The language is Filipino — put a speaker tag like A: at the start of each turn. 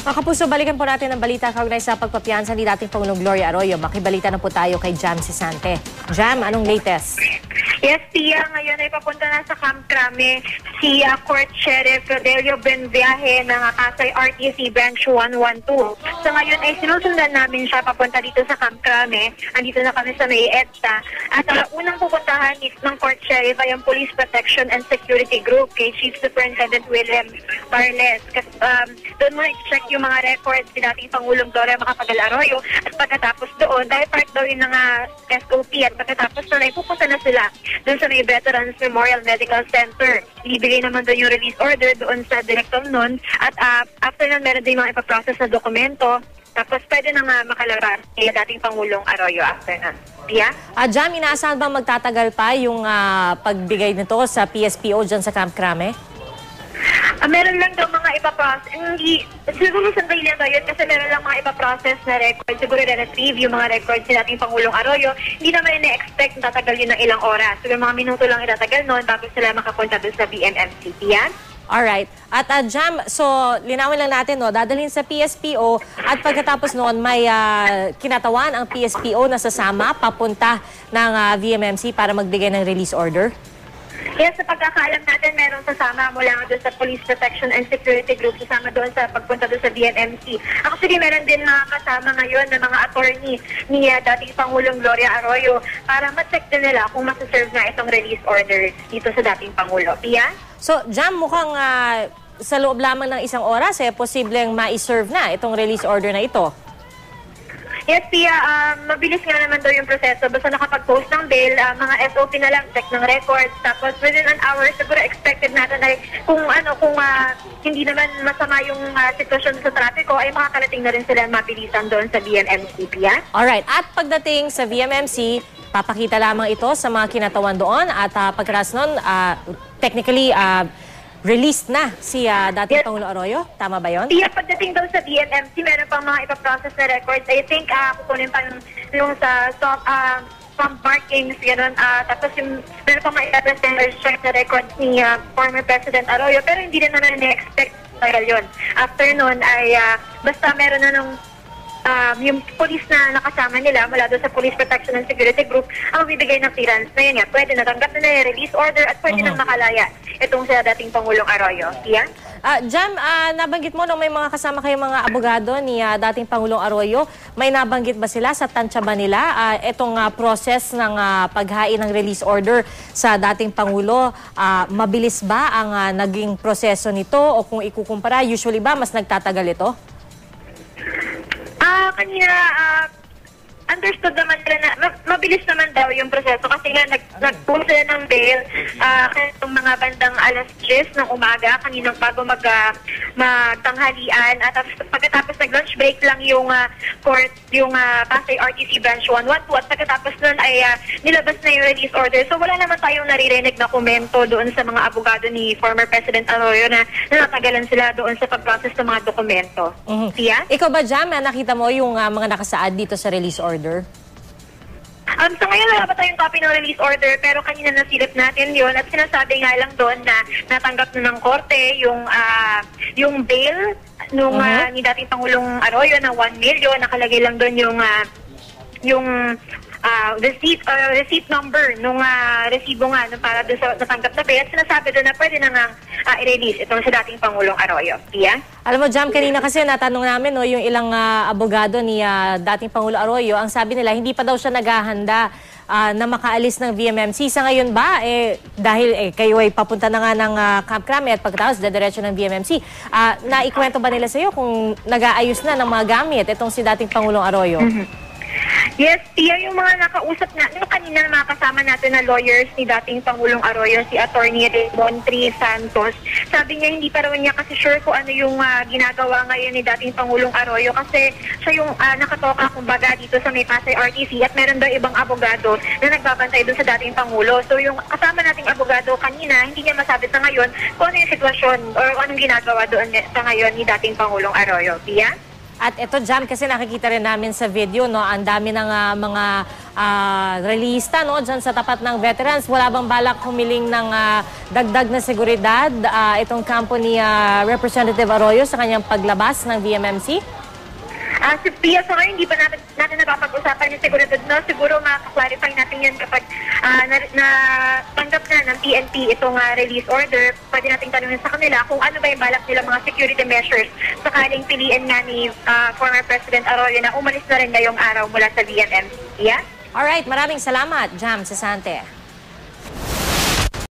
A: Mga kapuso, balikan po natin ang balita kaugnay sa pagpapiyansa ni dating Pangulong Gloria Arroyo. Makibalita na po tayo kay Jam Sisante. Jam, anong latest?
B: Yes, Tia. Ngayon ay papunta na sa Camp Crame si Court Sheriff Rodelio Benviaje ng Pasay RTC Branch 112. So ngayon ay sinusundan namin siya papunta dito sa Camp Crame. Andito na kami sa may EDSA. At unang pupuntahan ng Court Sheriff ay ang Police Protection and Security Group kay Chief Superintendent William Barles. Doon mo i-check yung mga records ni dating Pangulong Gloria Macapagal Arroyo. At pagkatapos doon, dahil part daw yun ng SOP, at pagkatapos doon ay pupunta na sila doon sa may Veterans Memorial Medical Center. Ibigay naman doon yung release order doon sa director noon. At after nun, meron din mga ipaprocess na dokumento. Tapos pwede na nga makalabas kay dating Pangulong Arroyo after nun. Pia?
A: Jam, inaasahan bang magtatagal pa yung pagbigay nito sa PSPO dyan sa Camp Crame?
B: Meron lang daw mga ipaprocess. Hindi, siguro sandali lang daw yun kasi meron lang mga ipaprocess na record. Siguro na-retrieve yung mga records ni dating Pangulong Arroyo. Hindi naman na-expect na tatagal yun ng ilang oras. Siguro mga minuto lang itatagal noon bago sila makapunta doon sa BMMC. Yan?
A: Alright. At Jam, so linawin lang natin, no, dadalhin sa PSPO at pagkatapos noon may kinatawan ang PSPO na sasama papunta ng VMMC para magbigay ng release order?
B: Yes, sa pagkakaalam natin, meron sasama mula doon sa Police Protection and Security Group, sasama doon sa pagpunta doon sa BMMC. Actually, meron din mga kasama ngayon na mga attorney ni dating Pangulong Gloria Arroyo para ma-check din nila kung masaserve na itong release order dito sa dating Pangulo. Pia?
A: So, Jam, mukhang sa loob lamang ng isang oras, posibleng ma-serve na itong release order na ito.
B: Yes, Pia, mabilis nga naman daw yung proseso. Basta nakapag-post ng bail, mga SOP na lang, check ng records. Tapos within an hour, siguro expected natin ay kung hindi naman masama yung sitwasyon sa trapiko, ay makakarating na rin sila mabilisan doon sa BMMC, Pia.
A: Alright, at pagdating sa VMMC, papakita lamang ito sa mga kinatawan doon at pagkaras nun, technically, released na si dating Pangulo Arroyo. Tama ba yun?
B: Siya, pagdating daw sa BMMC, meron pang mga ipaprocess na records. I think kukunin pa yung sa some markings, gano'n. Tapos yung meron pang mga ipaprocess na records ni former President Arroyo. Pero hindi rin naman na-expect yun. After nun ay basta meron na nung yung police na nakasama nila mula doon sa Police Protection and Security Group ang bibigay ng clearance na yun nga. Pwede natanggap na yung release order at pwede nang makalaya itong sa dating Pangulong Arroyo. Yan?
A: Jam, nabanggit mo nung may mga kasama kayong mga abogado ni dating Pangulong Arroyo. May nabanggit ba sila sa tansya ba nila? Itong process ng paghain ng release order sa dating Pangulo, mabilis ba ang naging proseso nito? O kung ikukumpara, usually ba mas nagtatagal ito?
B: Kanina, understood naman nila na mabilis naman daw yung proseso kasi nga nag-post sila ng bail kayong mga bandang alas 10 ng umaga kaninang bago magtanghalian at pagkatapos nag-lunch break lang yung court, yung Pasay RTC Branch 112 at pagkatapos nun ay nilabas na yung release order. So wala naman tayong naririnig na komento doon sa mga abogado ni former President Arroyo na natagalan sila doon sa pag-process ng mga dokumento. Tia?
A: Ikaw ba, Jam, nakita mo yung mga nakasaad dito sa release order?
B: So ngayon wala pa tayong copy ng release order pero kanina nasilip natin yon at sinasabi nga lang doon na natanggap na ng korte yung bail nung ni dating Pangulong Arroyo na 1 million. Nakalagay lang doon yung receipt number nung resibo nga para doon sa natanggap na bail at sinasabi doon na pwede na nga i-release itong sa dating Pangulong Arroyo. Tia?
A: Alam mo, Jam, kanina kasi natanong namin yung ilang abogado ni dating Pangulo Arroyo, ang sabi nila hindi pa daw siya naghahanda na makaalis ng VMMC. Sa ngayon ba, dahil kayo ay papunta na nga ng Camp Crame at pagkatapos dediretso ng VMMC, naikwento ba nila sa iyo kung nag-aayos na ng mga gamit itong si dating Pangulong Arroyo?
B: Yes, Tia, yung mga nakausap na, yung kanina mga kasama natin na lawyers ni dating Pangulong Arroyo, si Attorney Raymond Tri Santos, sabi niya hindi pa raw niya kasi sure kung ano yung ginagawa ngayon ni dating Pangulong Arroyo kasi siya yung nakatoka kumbaga dito sa may Pasay RTC at meron daw ibang abogado na nagbabantay doon sa dating Pangulo. So yung kasama nating abogado kanina, hindi niya masabi sa ngayon kung ano yung sitwasyon or anong ginagawa doon sa ngayon ni dating Pangulong Arroyo. Tia?
A: At ito, Jam, kasi nakikita rin namin sa video, no, ang dami ng mga relista, no, dyan sa tapat ng veterans. Wala bang balak humiling ng dagdag na seguridad itong kampo ni Representative Arroyo sa kanyang paglabas ng VMMC?
B: Si Pia, so ngayon hindi pa natin napapag-usapan yung seguridad, no? Siguro makaklarify natin yan kapag natanggap na ng PNP itong release order. Pwede natin tanungin sa kanila kung ano ba yung balak nila mga security measures sakaling piliin nga ni former President Arroyo na umalis na rin ngayong araw mula sa VMM. Yeah?
A: Alright, maraming salamat, Jam Cesante.